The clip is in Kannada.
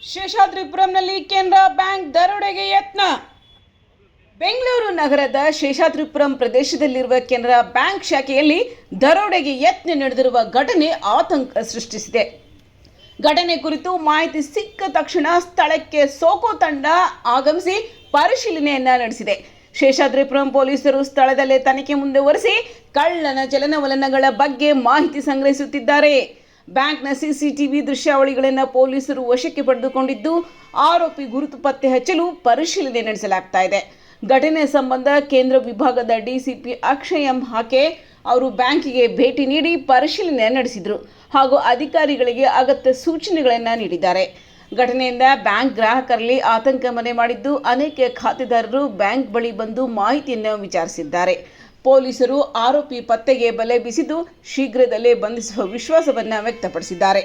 ಶೇಷಾದ್ರಿಪುರಂನಲ್ಲಿ ಕೆನರಾ ಬ್ಯಾಂಕ್ ದರೋಡೆಗೆ ಯತ್ನ. ಬೆಂಗಳೂರು ನಗರದ ಶೇಷಾದ್ರಿಪುರಂ ಪ್ರದೇಶದಲ್ಲಿರುವ ಕೆನರಾ ಬ್ಯಾಂಕ್ ಶಾಖೆಯಲ್ಲಿ ದರೋಡೆಗೆ ಯತ್ನ ನಡೆದಿರುವ ಘಟನೆ ಆತಂಕ ಸೃಷ್ಟಿಸಿದೆ. ಘಟನೆ ಕುರಿತು ಮಾಹಿತಿ ಸಿಕ್ಕ ತಕ್ಷಣ ಸ್ಥಳಕ್ಕೆ ಸೋಕೋ ತಂಡ ಆಗಮಿಸಿ ಪರಿಶೀಲನೆಯನ್ನ ನಡೆಸಿದೆ. ಶೇಷಾದ್ರಿಪುರಂ ಪೊಲೀಸರು ಸ್ಥಳದಲ್ಲೇ ತನಿಖೆ ಮುಂದುವರಿಸಿ ಕಳ್ಳನ ಚಲನವಲನಗಳ ಬಗ್ಗೆ ಮಾಹಿತಿ ಸಂಗ್ರಹಿಸುತ್ತಿದ್ದಾರೆ. ಬ್ಯಾಂಕ್ನ ಸಿಸಿಟಿವಿ ದೃಶ್ಯಾವಳಿಗಳನ್ನು ಪೊಲೀಸರು ವಶಕ್ಕೆ ಪಡೆದುಕೊಂಡಿದ್ದು ಆರೋಪಿ ಗುರುತು ಪತ್ತೆ ಹಚ್ಚಲು ಪರಿಶೀಲನೆ ನಡೆಸಲಾಗ್ತಾ ಇದೆ. ಘಟನೆ ಸಂಬಂಧ ಕೇಂದ್ರ ವಿಭಾಗದ ಡಿಸಿಪಿ ಅಕ್ಷಯ್ ಎಂ ಹಾಕೆ ಅವರು ಬ್ಯಾಂಕಿಗೆ ಭೇಟಿ ನೀಡಿ ಪರಿಶೀಲನೆ ನಡೆಸಿದರು ಹಾಗೂ ಅಧಿಕಾರಿಗಳಿಗೆ ಅಗತ್ಯ ಸೂಚನೆಗಳನ್ನು ನೀಡಿದ್ದಾರೆ. ಘಟನೆಯಿಂದ ಬ್ಯಾಂಕ್ ಗ್ರಾಹಕರಲ್ಲಿ ಆತಂಕ ಮನೆ ಮಾಡಿದ್ದು ಅನೇಕ ಖಾತೆದಾರರು ಬ್ಯಾಂಕ್ ಬಳಿ ಬಂದು ಮಾಹಿತಿಯನ್ನು ವಿಚಾರಿಸಿದ್ದಾರೆ. ಪೊಲೀಸರು ಆರೋಪಿ ಪತ್ತೆಗೆ ಬಲೆ ಬೀಸಿದ್ದು ಶೀಘ್ರದಲ್ಲೇ ಬಂಧಿಸುವ ವಿಶ್ವಾಸವನ್ನು ವ್ಯಕ್ತಪಡಿಸಿದ್ದಾರೆ.